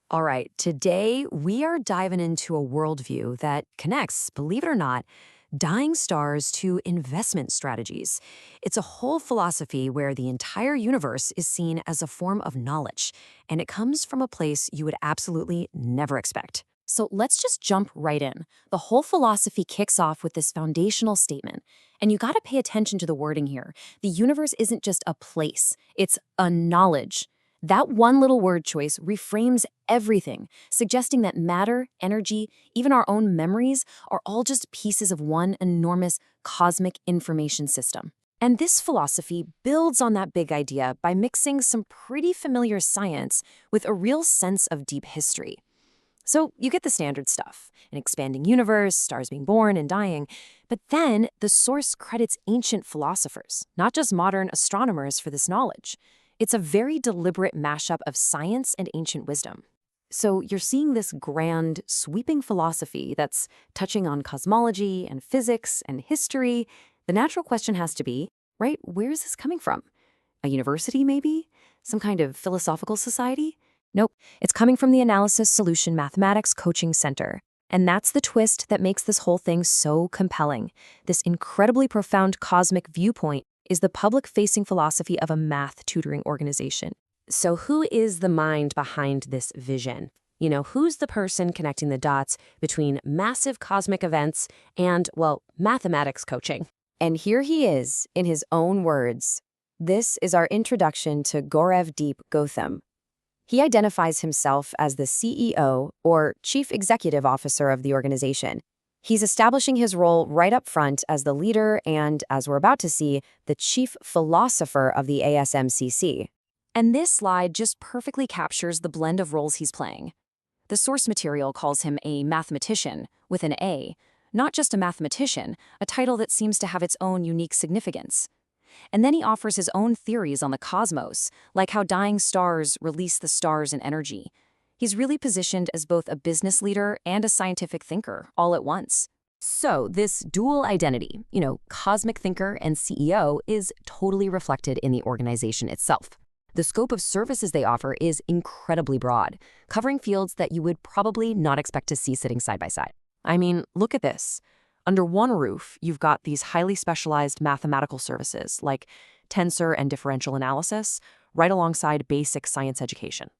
All right, today we are diving into a worldview that connects, believe it or not, dying stars to investment strategies. It's a whole philosophy where the entire universe is seen as a form of knowledge, and it comes from a place you would absolutely never expect. So let's just jump right in. The whole philosophy kicks off with this foundational statement, and you gotta pay attention to the wording here. The universe isn't just a place, it's a knowledge. That one little word choice reframes everything, suggesting that matter, energy, even our own memories are all just pieces of one enormous cosmic information system. And this philosophy builds on that big idea by mixing some pretty familiar science with a real sense of deep history. So you get the standard stuff, an expanding universe, stars being born and dying, but then the source credits ancient philosophers, not just modern astronomers, for this knowledge. It's a very deliberate mashup of science and ancient wisdom. So you're seeing this grand, sweeping philosophy that's touching on cosmology and physics and history. The natural question has to be, right, where is this coming from? A university, maybe? Some kind of philosophical society? Nope, it's coming from the Analysis Solution Mathematics Coaching Center. And that's the twist that makes this whole thing so compelling. This incredibly profound cosmic viewpoint is the public-facing philosophy of a math tutoring organization. So who is the mind behind this vision? You know, who's the person connecting the dots between massive cosmic events and, well, mathematics coaching? And here he is, in his own words. This is our introduction to Gaurav Deep Gautam. He identifies himself as the CEO, or Chief Executive Officer of the organization. He's establishing his role right up front as the leader and, as we're about to see, the chief philosopher of the ASMCC. And this slide just perfectly captures the blend of roles he's playing. The source material calls him a mathematician, with an A, not just a mathematician, a title that seems to have its own unique significance. And then he offers his own theories on the cosmos, like how dying stars release the stars in energy. He's really positioned as both a business leader and a scientific thinker, all at once. So this dual identity, cosmic thinker and CEO, is totally reflected in the organization itself. The scope of services they offer is incredibly broad, covering fields that you would probably not expect to see sitting side by side. I mean, look at this. Under one roof, you've got these highly specialized mathematical services like tensor and differential analysis, right alongside basic science education.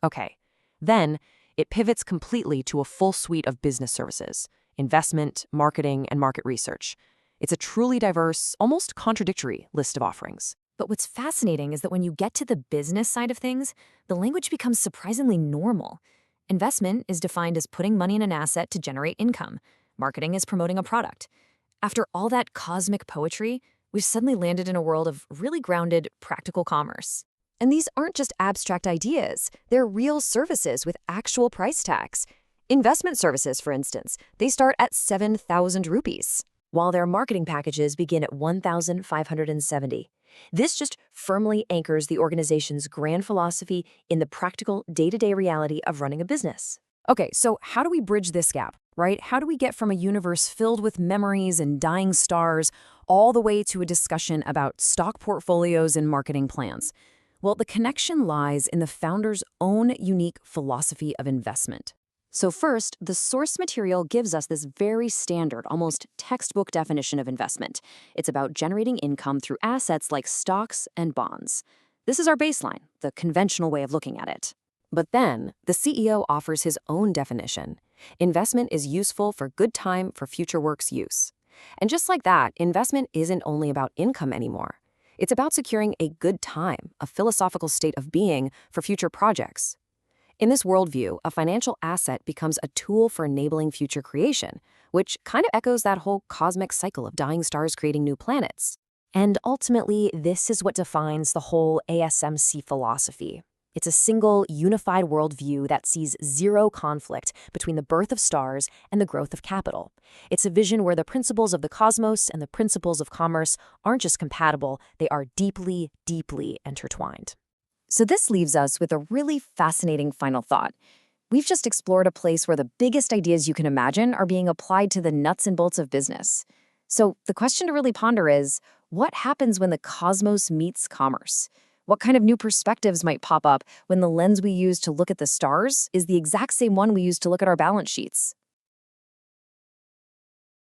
Okay, then it pivots completely to a full suite of business services, investment, marketing, and market research. It's a truly diverse, almost contradictory list of offerings. But what's fascinating is that when you get to the business side of things, the language becomes surprisingly normal. Investment is defined as putting money in an asset to generate income. Marketing is promoting a product. After all that cosmic poetry, we've suddenly landed in a world of really grounded, practical commerce. And these aren't just abstract ideas. They're real services with actual price tags. Investment services, for instance, they start at 7,000 rupees, while their marketing packages begin at 1,570. This just firmly anchors the organization's grand philosophy in the practical, day-to-day reality of running a business. Okay, so how do we bridge this gap, right? How do we get from a universe filled with memories and dying stars all the way to a discussion about stock portfolios and marketing plans? Well, the connection lies in the founder's own unique philosophy of investment. So first, the source material gives us this very standard, almost textbook definition of investment. It's about generating income through assets like stocks and bonds. This is our baseline, the conventional way of looking at it. But then, the CEO offers his own definition. Investment is useful for good time for future work's use. And just like that, investment isn't only about income anymore. It's about securing a good time, a philosophical state of being for future projects. In this worldview, a financial asset becomes a tool for enabling future creation, which kind of echoes that whole cosmic cycle of dying stars creating new planets. And ultimately, this is what defines the whole ASMC philosophy. It's a single, unified worldview that sees zero conflict between the birth of stars and the growth of capital. It's a vision where the principles of the cosmos and the principles of commerce aren't just compatible, they are deeply, deeply intertwined. So this leaves us with a really fascinating final thought. We've just explored a place where the biggest ideas you can imagine are being applied to the nuts and bolts of business. So the question to really ponder is, what happens when the cosmos meets commerce? What kind of new perspectives might pop up when the lens we use to look at the stars is the exact same one we use to look at our balance sheets?